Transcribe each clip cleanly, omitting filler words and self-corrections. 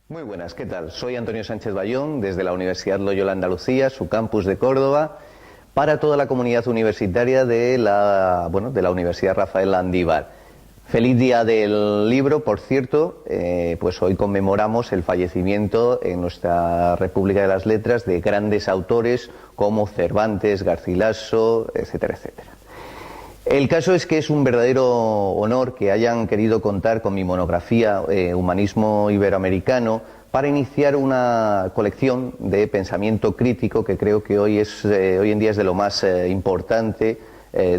Muy buenas, ¿qué tal? Soy Antonio Sánchez Bayón, desde la Universidad Loyola Andalucía, su campus de Córdoba, para toda la comunidad universitaria de la Universidad Rafael Landívar. Feliz día del libro, por cierto, pues hoy conmemoramos el fallecimiento en nuestra República de las Letras de grandes autores como Cervantes, Garcilaso, etcétera, etcétera. El caso es que es un verdadero honor que hayan querido contar con mi monografía Humanismo Iberoamericano para iniciar una colección de pensamiento crítico que creo que hoy en día es de lo más importante,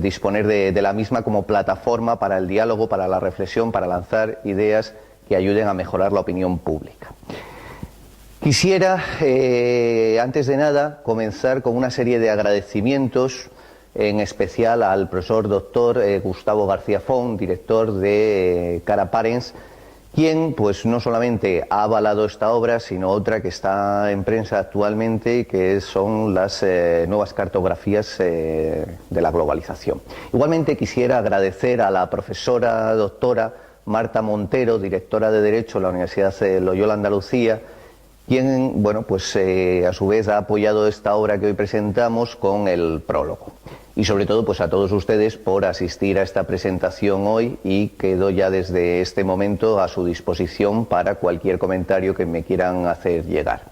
disponer de la misma como plataforma para el diálogo, para la reflexión, para lanzar ideas que ayuden a mejorar la opinión pública. Quisiera, antes de nada, comenzar con una serie de agradecimientos, en especial al profesor doctor Gustavo García Font, director de Cara Parents, quien pues no solamente ha avalado esta obra, sino otra que está en prensa actualmente, que son las nuevas cartografías de la globalización. Igualmente quisiera agradecer a la profesora doctora Marta Montero, directora de Derecho de la Universidad Loyola Andalucía, quien, a su vez ha apoyado esta obra que hoy presentamos con el prólogo. Y sobre todo, pues a todos ustedes por asistir a esta presentación hoy, y quedo ya desde este momento a su disposición para cualquier comentario que me quieran hacer llegar.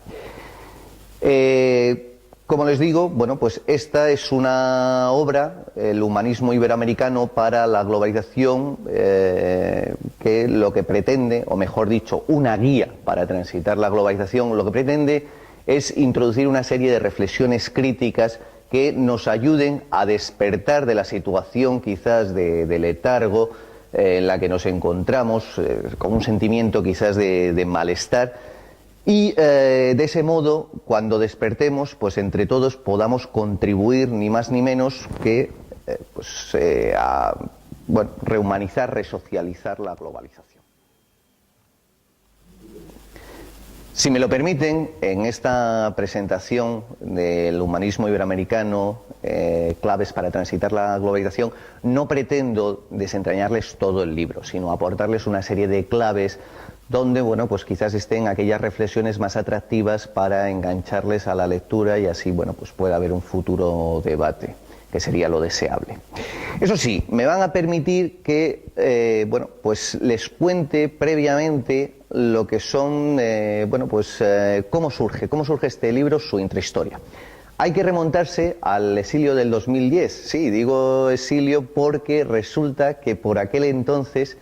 Como les digo, pues esta es una obra, el humanismo iberoamericano para la globalización, que lo que pretende, o mejor dicho, una guía para transitar la globalización, lo que pretende es introducir una serie de reflexiones críticas que nos ayuden a despertar de la situación quizás de letargo en la que nos encontramos, con un sentimiento quizás de malestar. Y de ese modo, cuando despertemos, pues entre todos podamos contribuir ni más ni menos que a rehumanizar, resocializar la globalización. Si me lo permiten, en esta presentación del humanismo iberoamericano, claves para transitar la globalización, no pretendo desentrañarles todo el libro, sino aportarles una serie de claves donde, quizás estén aquellas reflexiones más atractivas para engancharles a la lectura, y así, pueda haber un futuro debate, que sería lo deseable. Eso sí, me van a permitir que, les cuente previamente lo que son, cómo surge este libro, su intrahistoria. Hay que remontarse al exilio del 2010. Sí, digo exilio porque resulta que por aquel entonces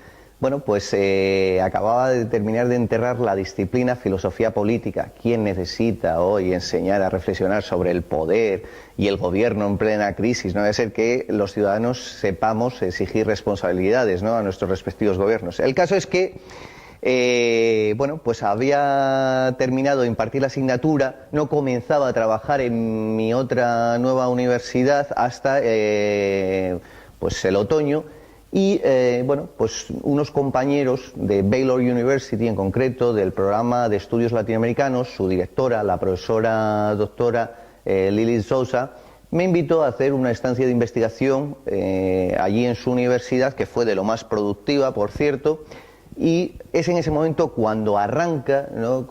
acababa de terminar de enterrar la disciplina filosofía política. ¿Quién necesita hoy enseñar a reflexionar sobre el poder y el gobierno en plena crisis? No debe ser que los ciudadanos sepamos exigir responsabilidades, ¿no?, a nuestros respectivos gobiernos. El caso es que había terminado de impartir la asignatura, no comenzaba a trabajar en mi otra nueva universidad hasta el otoño. Y unos compañeros de Baylor University, en concreto del programa de estudios latinoamericanos, su directora, la profesora doctora Lili Sousa, me invitó a hacer una estancia de investigación allí en su universidad, que fue de lo más productiva, por cierto, y es en ese momento cuando arranca, ¿no?,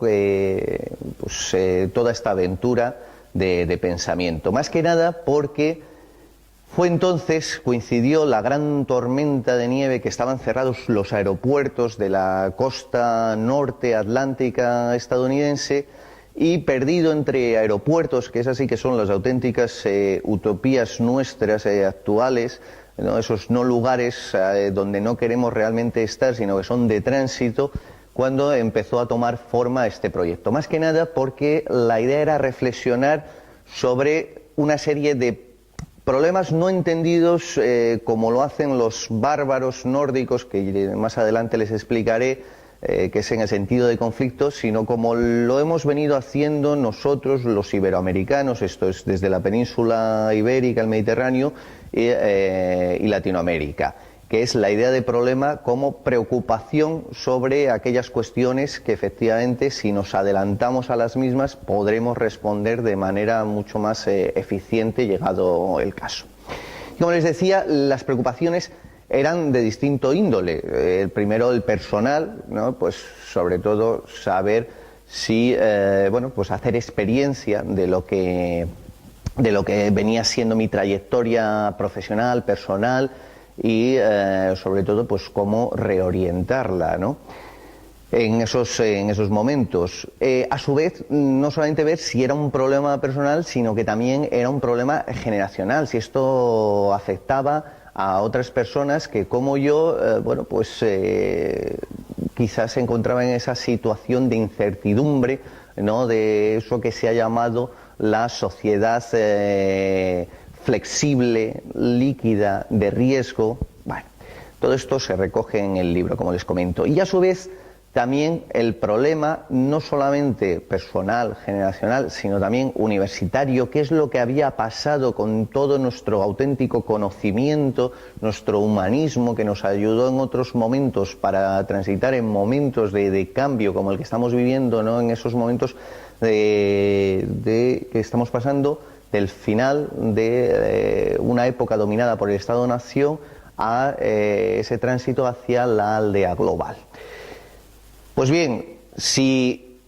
toda esta aventura de pensamiento. Más que nada porque fue entonces, coincidió la gran tormenta de nieve, que estaban cerrados los aeropuertos de la costa norte atlántica estadounidense, y perdido entre aeropuertos, que esas sí que son las auténticas utopías nuestras actuales, ¿no?, esos no lugares donde no queremos realmente estar, sino que son de tránsito, cuando empezó a tomar forma este proyecto. Más que nada porque la idea era reflexionar sobre una serie de problemas no entendidos como lo hacen los bárbaros nórdicos, que más adelante les explicaré, que es en el sentido de conflicto, sino como lo hemos venido haciendo nosotros los iberoamericanos, esto es desde la península ibérica, el Mediterráneo y Latinoamérica, que es la idea de problema como preocupación sobre aquellas cuestiones que efectivamente, si nos adelantamos a las mismas, podremos responder de manera mucho más eficiente llegado el caso. Y como les decía, las preocupaciones eran de distinto índole. El primero, el personal, ¿no?, pues sobre todo saber sí, bueno, pues hacer experiencia de lo que venía siendo mi trayectoria profesional, personal y sobre todo pues cómo reorientarla, ¿no? En esos momentos. A su vez, no solamente ver si era un problema personal, sino que también era un problema generacional, si esto afectaba a otras personas que, como yo, bueno, pues quizás se encontraban en esa situación de incertidumbre, ¿no? De eso que se ha llamado la sociedad flexible, líquida, de riesgo. Bueno, todo esto se recoge en el libro, como les comento. Y a su vez, también el problema no solamente personal, generacional, sino también universitario, qué es lo que había pasado con todo nuestro auténtico conocimiento, nuestro humanismo, que nos ayudó en otros momentos para transitar en momentos de cambio como el que estamos viviendo, ¿no? En esos momentos que estamos pasando del final de una época dominada por el Estado-Nación a ese tránsito hacia la aldea global. Pues bien, si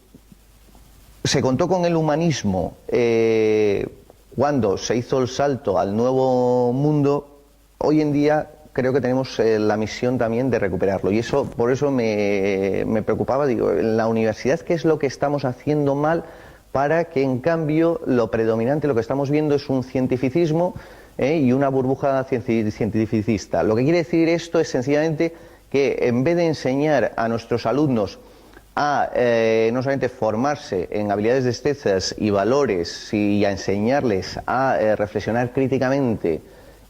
se contó con el humanismo cuando se hizo el salto al nuevo mundo, hoy en día creo que tenemos la misión también de recuperarlo. Y eso, por eso me preocupaba, digo, en la universidad, ¿qué es lo que estamos haciendo mal para que en cambio lo predominante, lo que estamos viendo es un cientificismo y una burbuja cientificista? Lo que quiere decir esto es sencillamente que en vez de enseñar a nuestros alumnos a no solamente formarse en habilidades destrezas y valores, y a enseñarles a reflexionar críticamente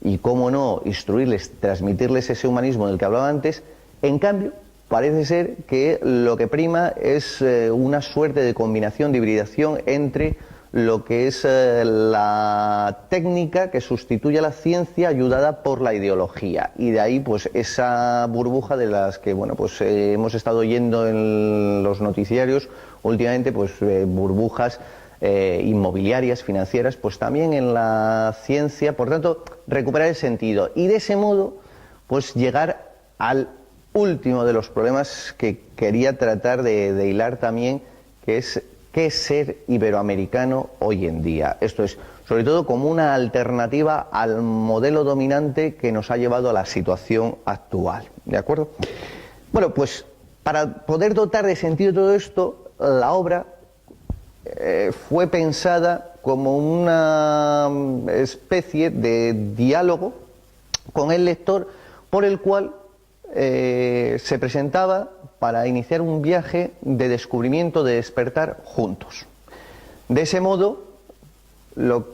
y, cómo no, instruirles, transmitirles ese humanismo del que hablaba antes, en cambio parece ser que lo que prima es una suerte de combinación, de hibridación entre lo que es la técnica que sustituye a la ciencia ayudada por la ideología, y de ahí pues esa burbuja de las que, bueno, pues hemos estado oyendo en los noticiarios últimamente, pues burbujas inmobiliarias, financieras, pues también en la ciencia. Por tanto, recuperar el sentido y de ese modo pues llegar al último de los problemas que quería tratar de hilar también, que es qué es ser iberoamericano hoy en día. Esto es, sobre todo, como una alternativa al modelo dominante que nos ha llevado a la situación actual. ¿De acuerdo? Bueno, pues para poder dotar de sentido todo esto, la obra fue pensada como una especie de diálogo con el lector, por el cual se presentaba para iniciar un viaje de descubrimiento, de despertar juntos. De ese modo, lo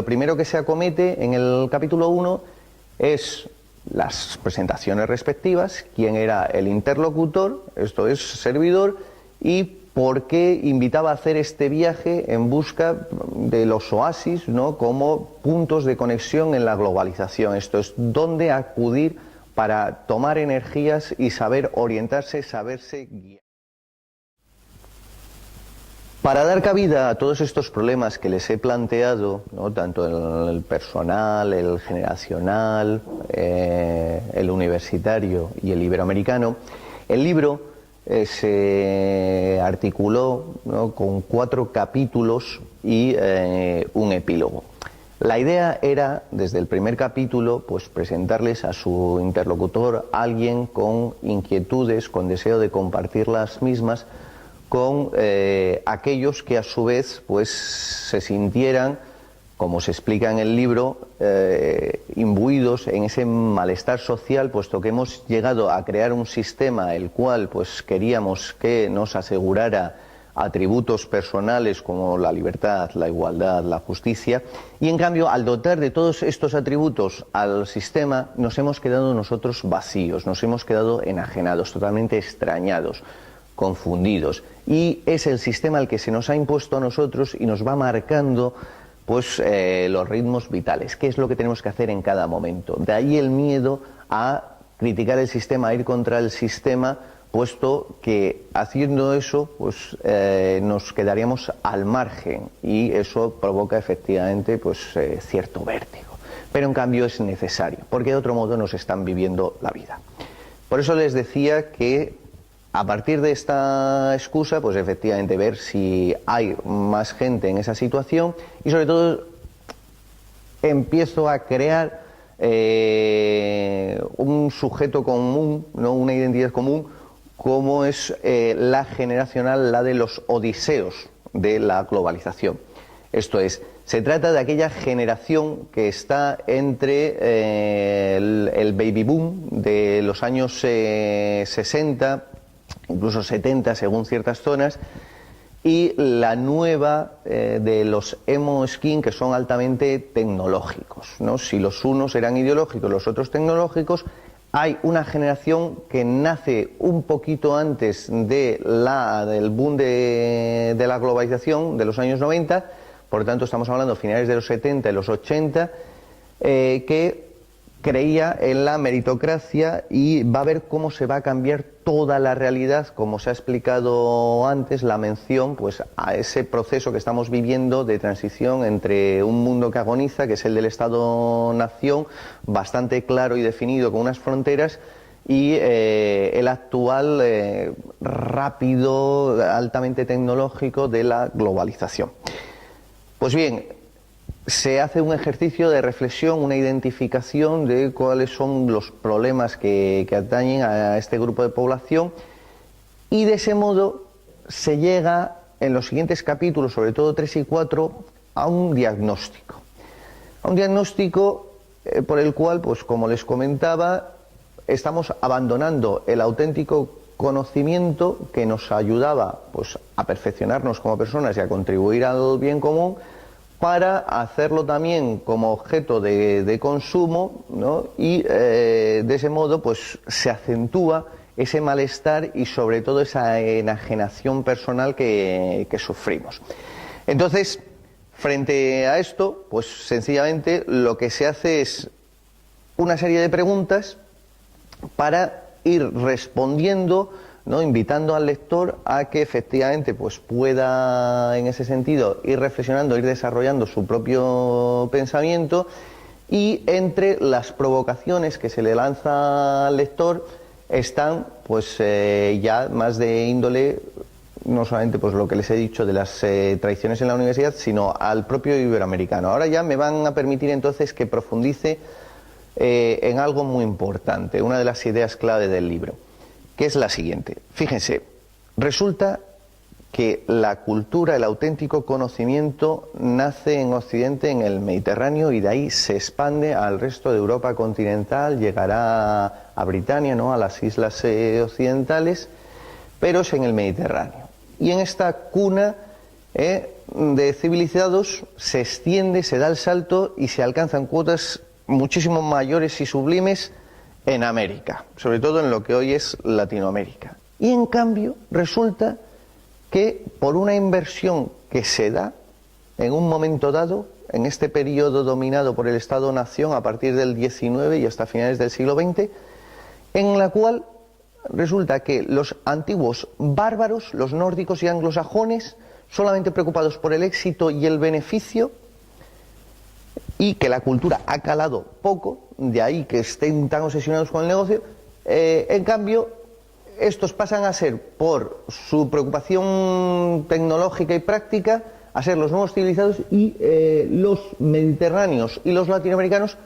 primero que se acomete en el capítulo 1 es las presentaciones respectivas, quién era el interlocutor, esto es servidor, y por qué invitaba a hacer este viaje en busca de los oasis, ¿no?, como puntos de conexión en la globalización. Esto es, dónde acudir para tomar energías y saber orientarse, saberse guiar. Para dar cabida a todos estos problemas que les he planteado, ¿no?, tanto el personal, el generacional, el universitario y el iberoamericano, el libro se articuló, ¿no?, con 4 capítulos y un epílogo. La idea era, desde el primer capítulo, pues presentarles a su interlocutor a alguien con inquietudes, con deseo de compartir las mismas, con aquellos que a su vez pues se sintieran, como se explica en el libro, imbuidos en ese malestar social, puesto que hemos llegado a crear un sistema el cual pues queríamos que nos asegurara atributos personales como la libertad, la igualdad, la justicia, y en cambio al dotar de todos estos atributos al sistema nos hemos quedado nosotros vacíos, nos hemos quedado enajenados, totalmente extrañados, confundidos, y es el sistema el que se nos ha impuesto a nosotros y nos va marcando pues los ritmos vitales, qué es lo que tenemos que hacer en cada momento. De ahí el miedo a criticar el sistema, a ir contra el sistema, puesto que haciendo eso pues nos quedaríamos al margen y eso provoca efectivamente pues cierto vértigo, pero en cambio es necesario, porque de otro modo nos están viviendo la vida. Por eso les decía que A partir de esta excusa, pues efectivamente ver si hay más gente en esa situación y sobre todo empiezo a crear un sujeto común, ¿no? Una identidad común, como es la generacional, la de los odiseos de la globalización. Esto es, se trata de aquella generación que está entre el baby boom de los años 60, incluso 70 según ciertas zonas, y la nueva de los emo skin, que son altamente tecnológicos, ¿no? Si los unos eran ideológicos, los otros tecnológicos, hay una generación que nace un poquito antes del boom de la globalización de los años 90, por lo tanto estamos hablando de finales de los 70 y los 80, que creía en la meritocracia y va a ver cómo se va a cambiar toda la realidad, como se ha explicado antes, la mención pues a ese proceso que estamos viviendo de transición entre un mundo que agoniza, que es el del Estado-nación, bastante claro y definido con unas fronteras, y el actual rápido, altamente tecnológico de la globalización. Pues bien, se hace un ejercicio de reflexión, una identificación de cuáles son los problemas que atañen a este grupo de población, y de ese modo se llega en los siguientes capítulos, sobre todo 3 y 4, a un diagnóstico. A un diagnóstico por el cual, pues como les comentaba, estamos abandonando el auténtico conocimiento que nos ayudaba pues a perfeccionarnos como personas y a contribuir al bien común, para hacerlo también como objeto de consumo, ¿no? Y de ese modo pues se acentúa ese malestar y sobre todo esa enajenación personal que sufrimos. Entonces, frente a esto, pues sencillamente lo que se hace es una serie de preguntas para ir respondiendo, ¿no? Invitando al lector a que efectivamente pues pueda en ese sentido ir reflexionando, ir desarrollando su propio pensamiento, y entre las provocaciones que se le lanza al lector están pues ya más de índole, no solamente pues lo que les he dicho de las tradiciones en la universidad, sino al propio iberoamericano. Ahora ya me van a permitir entonces que profundice en algo muy importante, una de las ideas clave del libro, que es la siguiente. Fíjense, resulta que la cultura, el auténtico conocimiento nace en Occidente, en el Mediterráneo, y de ahí se expande al resto de Europa continental, llegará a Britania, ¿no? A las islas occidentales, pero es en el Mediterráneo. Y en esta cuna de civilizados se extiende, se da el salto y se alcanzan cuotas muchísimo mayores y sublimes en América, sobre todo en lo que hoy es Latinoamérica. Y en cambio resulta que por una inversión que se da en un momento dado, en este periodo dominado por el Estado-nación a partir del XIX y hasta finales del siglo XX, en la cual resulta que los antiguos bárbaros, los nórdicos y anglosajones, solamente preocupados por el éxito y el beneficio, y que la cultura ha calado poco, de ahí que estén tan obsesionados con el negocio, en cambio estos pasan a ser, por su preocupación tecnológica y práctica, a ser los nuevos civilizados, y los mediterráneos y los latinoamericanos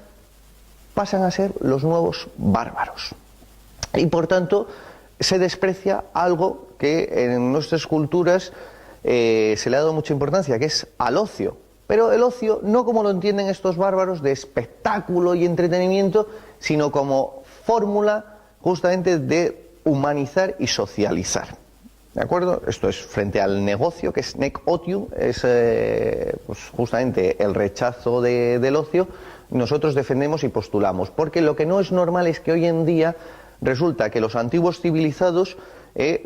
pasan a ser los nuevos bárbaros. Y por tanto se desprecia algo que en nuestras culturas se le ha dado mucha importancia, que es al ocio. Pero el ocio no como lo entienden estos bárbaros, de espectáculo y entretenimiento, sino como fórmula justamente de humanizar y socializar. ¿De acuerdo? Esto es frente al negocio, que es nec otium, es pues justamente el rechazo del ocio. Nosotros defendemos y postulamos, porque lo que no es normal es que hoy en día resulta que los antiguos civilizados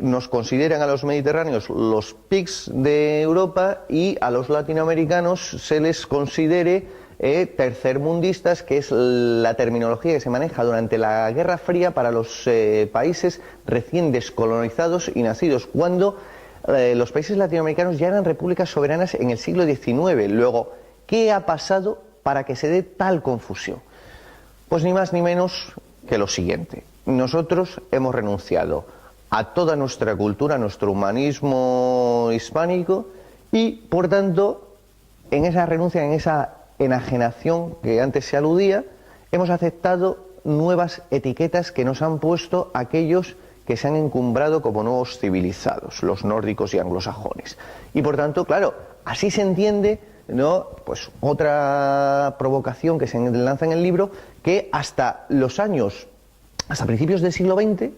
nos consideran a los mediterráneos los pigs de Europa, y a los latinoamericanos se les considere tercermundistas, que es la terminología que se maneja durante la Guerra Fría para los países recién descolonizados y nacidos, cuando los países latinoamericanos ya eran repúblicas soberanas en el siglo XIX. Luego, ¿qué ha pasado para que se dé tal confusión? Pues ni más ni menos que lo siguiente. Nosotros hemos renunciado a toda nuestra cultura, a nuestro humanismo hispánico, y por tanto, en esa renuncia, en esa enajenación que antes se aludía, hemos aceptado nuevas etiquetas que nos han puesto aquellos que se han encumbrado como nuevos civilizados, los nórdicos y anglosajones. Y por tanto, claro, así se entiende, ¿no?, pues otra provocación que se lanza en el libro, que hasta principios del siglo XX,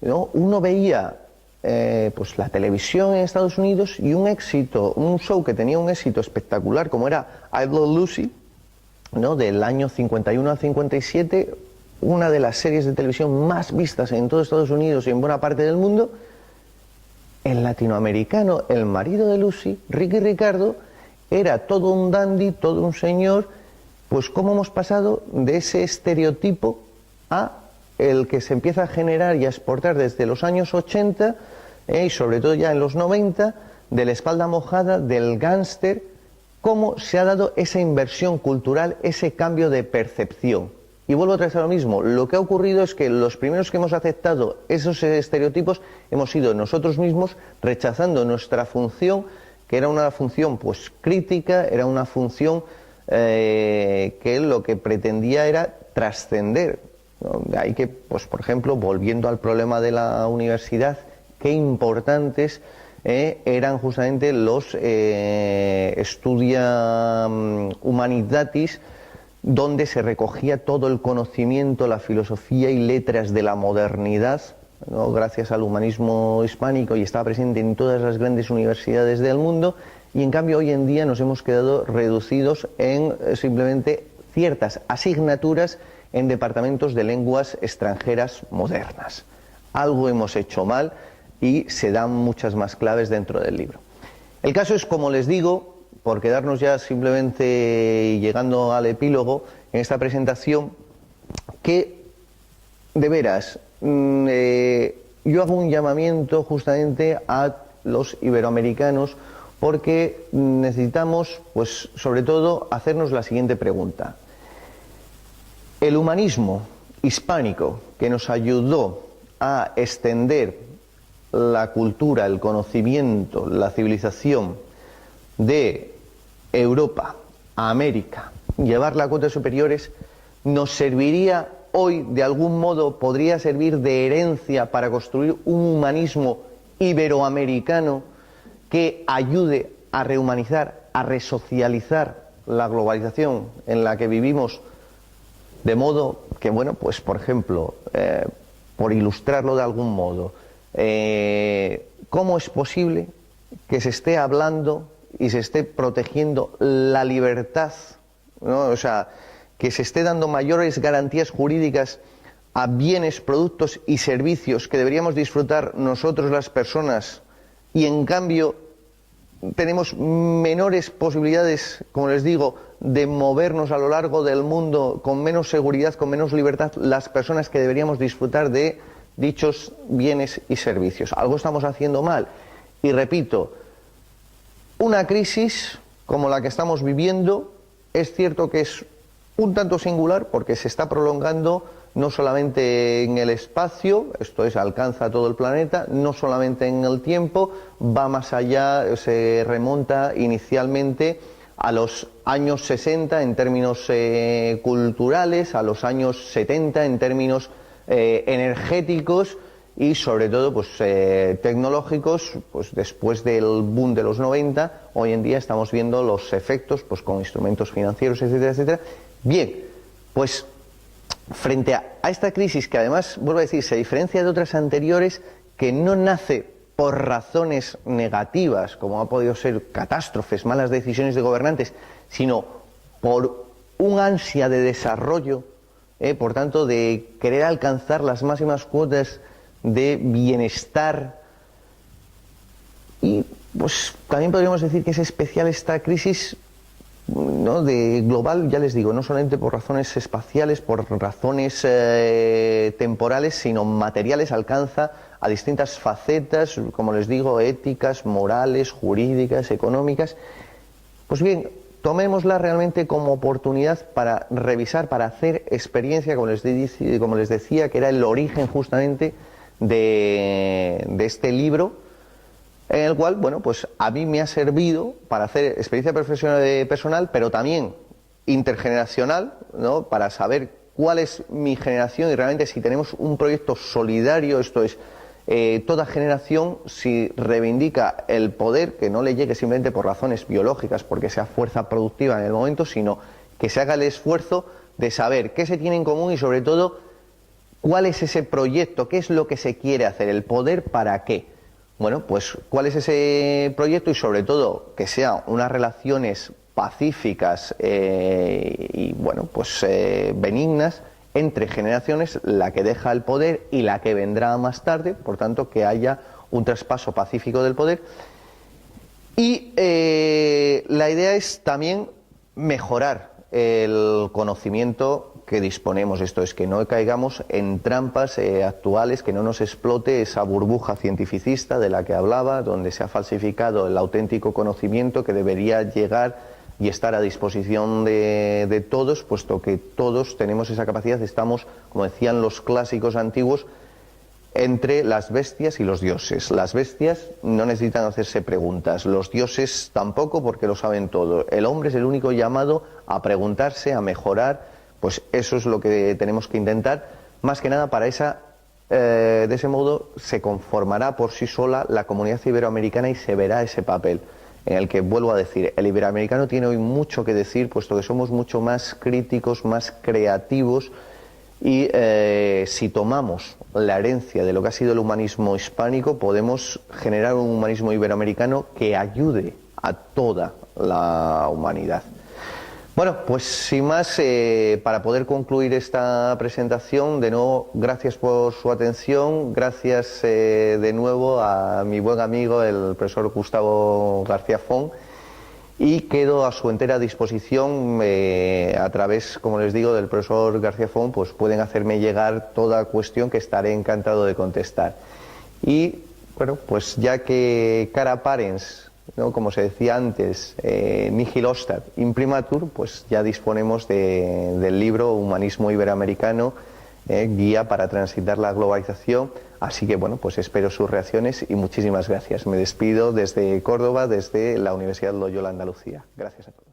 ¿no?, uno veía pues la televisión en Estados Unidos y un show que tenía un éxito espectacular, como era I Love Lucy, ¿no?, del año 51 al 57, una de las series de televisión más vistas en todo Estados Unidos y en buena parte del mundo. El latinoamericano, el marido de Lucy, Ricky Ricardo, era todo un dandy, todo un señor. Pues cómo hemos pasado de ese estereotipo a el que se empieza a generar y a exportar desde los años 80 y sobre todo ya en los 90, de la espalda mojada, del gángster. Cómo se ha dado esa inversión cultural, ese cambio de percepción. Y vuelvo otra vez a lo mismo, lo que ha ocurrido es que los primeros que hemos aceptado esos estereotipos hemos sido nosotros mismos, rechazando nuestra función, que era una función pues crítica, era una función que lo que pretendía era trascender, ¿no? De ahí que, pues por ejemplo, volviendo al problema de la universidad, qué importantes eran justamente los Studia Humanitatis, donde se recogía todo el conocimiento, la filosofía y letras de la modernidad, ¿no?, gracias al humanismo hispánico, y estaba presente en todas las grandes universidades del mundo. Y en cambio hoy en día nos hemos quedado reducidos en simplemente ciertas asignaturas en departamentos de lenguas extranjeras modernas. Algo hemos hecho mal y se dan muchas más claves dentro del libro. El caso es, como les digo, por quedarnos ya simplemente llegando al epílogo en esta presentación, que de veras yo hago un llamamiento justamente a los iberoamericanos, porque necesitamos, pues sobre todo, hacernos la siguiente pregunta. El humanismo hispánico que nos ayudó a extender la cultura, el conocimiento, la civilización de Europa a América, llevarla a cotas superiores, nos serviría hoy, de algún modo, podría servir de herencia para construir un humanismo iberoamericano que ayude a rehumanizar, a resocializar la globalización en la que vivimos, de modo que, bueno, pues por ejemplo, por ilustrarlo de algún modo, ¿cómo es posible que se esté hablando y se esté protegiendo la libertad, ¿no?, o sea, que se esté dando mayores garantías jurídicas a bienes, productos y servicios que deberíamos disfrutar nosotros las personas, y en cambio tenemos menores posibilidades, como les digo, de movernos a lo largo del mundo con menos seguridad, con menos libertad, las personas que deberíamos disfrutar de dichos bienes y servicios? Algo estamos haciendo mal. Y repito, una crisis como la que estamos viviendo es cierto que es un tanto singular, porque se está prolongando no solamente en el espacio, esto es, alcanza todo el planeta, no solamente en el tiempo, va más allá, se remonta inicialmente a los años 60 en términos culturales, a los años 70 en términos energéticos y sobre todo pues tecnológicos. Pues después del boom de los 90, hoy en día estamos viendo los efectos pues con instrumentos financieros, etcétera, etcétera. Bien, pues frente a esta crisis, que además, vuelvo a decir, se diferencia de otras anteriores, que no nace por razones negativas, como ha podido ser catástrofes, malas decisiones de gobernantes, sino por un ansia de desarrollo, por tanto, de querer alcanzar las máximas cuotas de bienestar. Y pues también podríamos decir que es especial esta crisis, ¿no?, de global, ya les digo, no solamente por razones espaciales, por razones temporales, sino materiales, alcanza a distintas facetas, como les digo, éticas, morales, jurídicas, económicas. Pues bien, tomémosla realmente como oportunidad para revisar, para hacer experiencia, como les decía, que era el origen justamente de este libro, en el cual, bueno, pues a mí me ha servido para hacer experiencia personal, pero también intergeneracional, ¿no? Para saber cuál es mi generación y realmente si tenemos un proyecto solidario, esto es, toda generación, si reivindica el poder, que no le llegue simplemente por razones biológicas, porque sea fuerza productiva en el momento, sino que se haga el esfuerzo de saber qué se tiene en común y sobre todo cuál es ese proyecto, qué es lo que se quiere hacer, el poder para qué. Bueno, pues cuál es ese proyecto y sobre todo que sean unas relaciones pacíficas y bueno, pues benignas entre generaciones, la que deja el poder y la que vendrá más tarde, por tanto que haya un traspaso pacífico del poder. Y la idea es también mejorar el conocimiento que disponemos, esto es, que no caigamos en trampas actuales, que no nos explote esa burbuja cientificista de la que hablaba, donde se ha falsificado el auténtico conocimiento que debería llegar y estar a disposición de todos, puesto que todos tenemos esa capacidad, estamos, como decían los clásicos antiguos, entre las bestias y los dioses. Las bestias no necesitan hacerse preguntas, los dioses tampoco, porque lo saben todo. El hombre es el único llamado a preguntarse, a mejorar. Pues eso es lo que tenemos que intentar, más que nada para de ese modo se conformará por sí sola la comunidad iberoamericana y se verá ese papel, en el que, vuelvo a decir, el iberoamericano tiene hoy mucho que decir, puesto que somos mucho más críticos, más creativos, y si tomamos la herencia de lo que ha sido el humanismo hispánico, podemos generar un humanismo iberoamericano que ayude a toda la humanidad. Bueno, pues sin más, para poder concluir esta presentación, de nuevo, gracias por su atención, gracias de nuevo a mi buen amigo, el profesor Gustavo García Font, y quedo a su entera disposición a través, como les digo, del profesor García Font, pues pueden hacerme llegar toda cuestión que estaré encantado de contestar. Y, bueno, pues ya que cara parens, ¿no? Como se decía antes, nihil ostat imprimatur, pues ya disponemos del libro Humanismo Iberoamericano, guía para transitar la globalización. Así que bueno, pues espero sus reacciones y muchísimas gracias. Me despido desde Córdoba, desde la Universidad Loyola Andalucía. Gracias a todos.